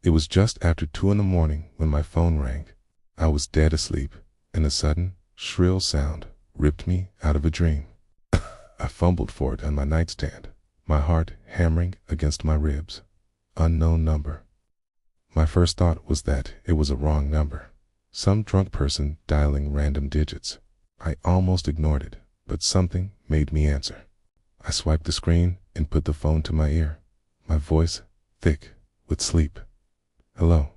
It was just after 2 in the morning when my phone rang. I was dead asleep, and a sudden, shrill sound ripped me out of a dream. I fumbled for it on my nightstand, my heart hammering against my ribs. Unknown number. My first thought was that it was a wrong number. Some drunk person dialing random digits. I almost ignored it, but something made me answer. I swiped the screen and put the phone to my ear, my voice thick with sleep. Hello.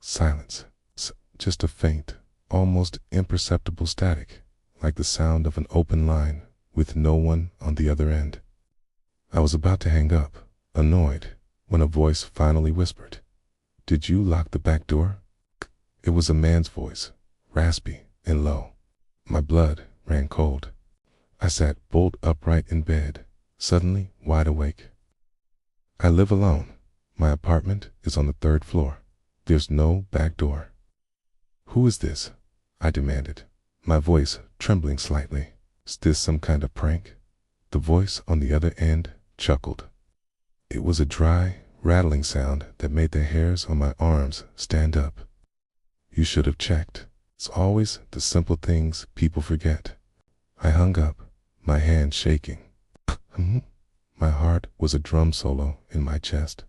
Silence. Just a faint, almost imperceptible static, like the sound of an open line with no one on the other end. I was about to hang up, annoyed, when a voice finally whispered, "Did you lock the back door?" It was a man's voice, raspy and low. My blood ran cold. I sat bolt upright in bed, suddenly wide awake. I live alone. My apartment is on the 3rd floor. There's no back door. "Who is this?" I demanded, my voice trembling slightly. "Is this some kind of prank?" The voice on the other end chuckled. It was a dry, rattling sound that made the hairs on my arms stand up. "You should have checked. It's always the simple things people forget." I hung up, my hand shaking. My heart was a drum solo in my chest.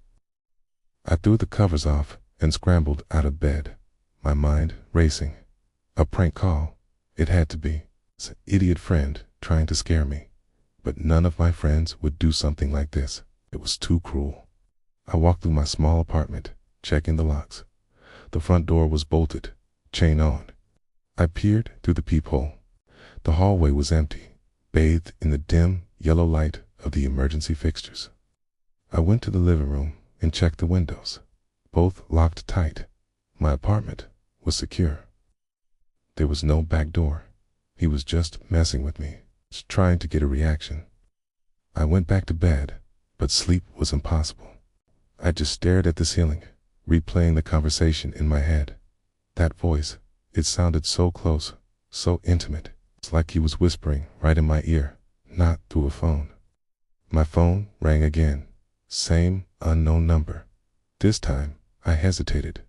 I threw the covers off and scrambled out of bed, my mind racing. A prank call. It had to be. It's an idiot friend trying to scare me. But none of my friends would do something like this. It was too cruel. I walked through my small apartment, checking the locks. The front door was bolted, chain on. I peered through the peephole. The hallway was empty, bathed in the dim, yellow light of the emergency fixtures. I went to the living room and checked the windows. Both locked tight. My apartment was secure. There was no back door. He was just messing with me, just trying to get a reaction. I went back to bed, but sleep was impossible. I just stared at the ceiling, replaying the conversation in my head. That voice, it sounded so close, so intimate. It's like he was whispering right in my ear, not through a phone. My phone rang again. Same unknown number. This time, I hesitated.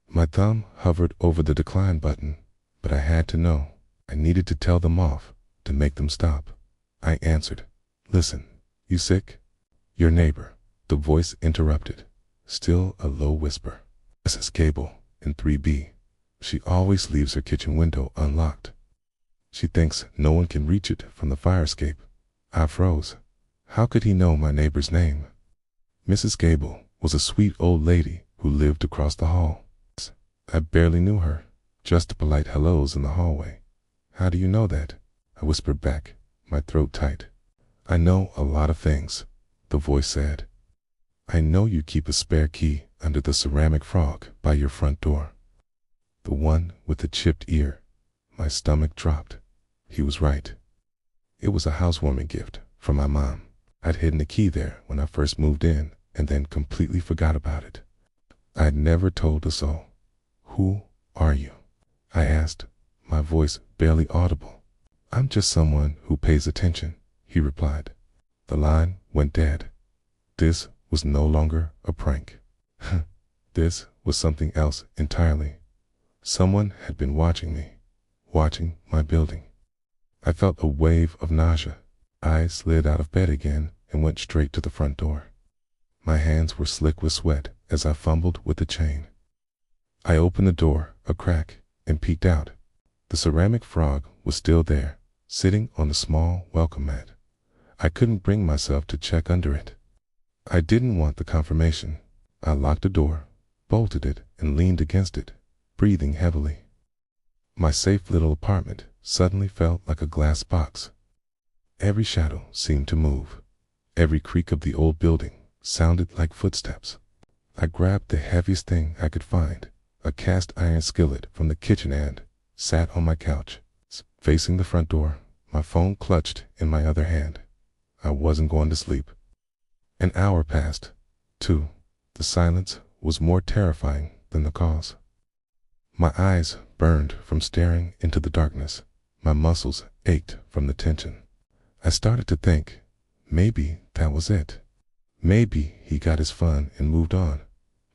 My thumb hovered over the decline button, but I had to know. I needed to tell them off, to make them stop. I answered. "Listen, you sick?" "Your neighbor," the voice interrupted, still a low whisper. "Mrs. Gable, in 3B. She always leaves her kitchen window unlocked. She thinks no one can reach it from the fire escape." I froze. How could he know my neighbor's name? Mrs. Gable was a sweet old lady who lived across the hall. I barely knew her, just polite hellos in the hallway. "How do you know that?" I whispered back, my throat tight. "I know a lot of things," the voice said. "I know you keep a spare key under the ceramic frog by your front door." The one with the chipped ear. My stomach dropped. He was right. It was a housewarming gift from my mom. I'd hidden the key there when I first moved in and then completely forgot about it. I had never told a soul. "Who are you?" I asked, my voice barely audible. "I'm just someone who pays attention," he replied. The line went dead. This was no longer a prank. This was something else entirely. Someone had been watching me, watching my building. I felt a wave of nausea. I slid out of bed again and went straight to the front door. My hands were slick with sweat as I fumbled with the chain. I opened the door a crack and peeked out. The ceramic frog was still there, sitting on the small welcome mat. I couldn't bring myself to check under it. I didn't want the confirmation. I locked the door, bolted it, and leaned against it, breathing heavily. My safe little apartment suddenly felt like a glass box. Every shadow seemed to move. Every creak of the old building sounded like footsteps. I grabbed the heaviest thing I could find, a cast iron skillet from the kitchen, and sat on my couch, facing the front door, my phone clutched in my other hand. I wasn't going to sleep. An hour passed. 2. The silence was more terrifying than the cause. My eyes burned from staring into the darkness. My muscles ached from the tension. I started to think, maybe that was it. Maybe he got his fun and moved on.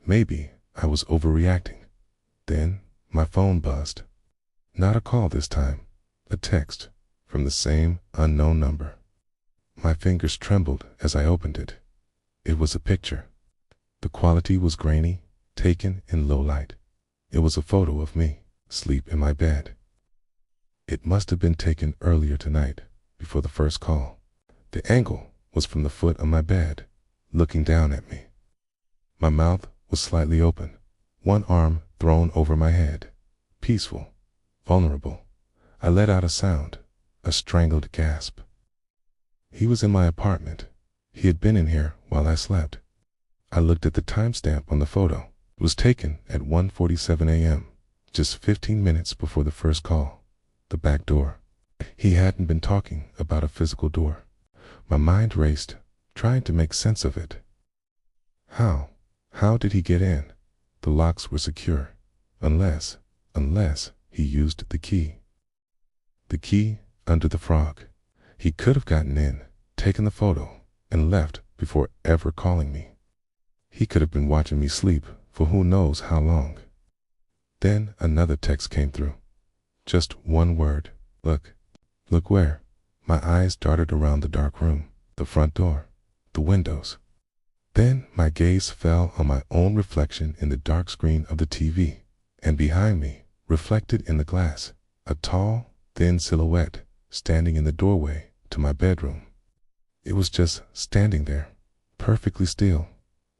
Maybe I was overreacting. Then my phone buzzed. Not a call this time, a text from the same unknown number. My fingers trembled as I opened it. It was a picture. The quality was grainy, taken in low light. It was a photo of me, asleep in my bed. It must have been taken earlier tonight, before the first call. The angle was from the foot of my bed, looking down at me. My mouth was slightly open, one arm thrown over my head. Peaceful, vulnerable. I let out a sound, a strangled gasp. He was in my apartment. He had been in here while I slept. I looked at the timestamp on the photo. It was taken at 1:47 a.m., just 15 minutes before the first call. The back door. He hadn't been talking about a physical door. My mind raced, trying to make sense of it. How did he get in? The locks were secure, unless he used the key. The key under the frog. He could have gotten in, taken the photo, and left before ever calling me. He could have been watching me sleep for who knows how long. Then another text came through. Just one word. Look. Look where? My eyes darted around the dark room, the front door, the windows. Then my gaze fell on my own reflection in the dark screen of the TV, and behind me, reflected in the glass, a tall, thin silhouette standing in the doorway to my bedroom. It was just standing there, perfectly still,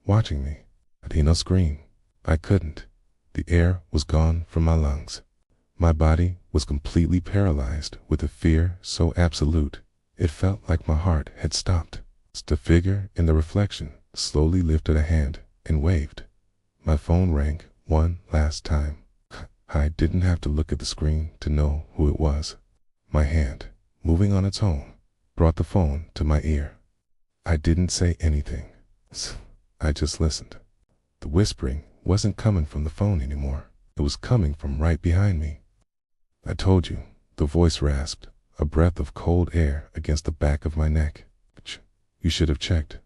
watching me. I didn't scream. I couldn't. The air was gone from my lungs. My body was completely paralyzed with a fear so absolute, it felt like my heart had stopped. The figure in the reflection slowly lifted a hand and waved. My phone rang one last time. I didn't have to look at the screen to know who it was. My hand, moving on its own, brought the phone to my ear. I didn't say anything. I just listened. The whispering wasn't coming from the phone anymore. It was coming from right behind me. I told you, the voice rasped, a breath of cold air against the back of my neck. You should have checked.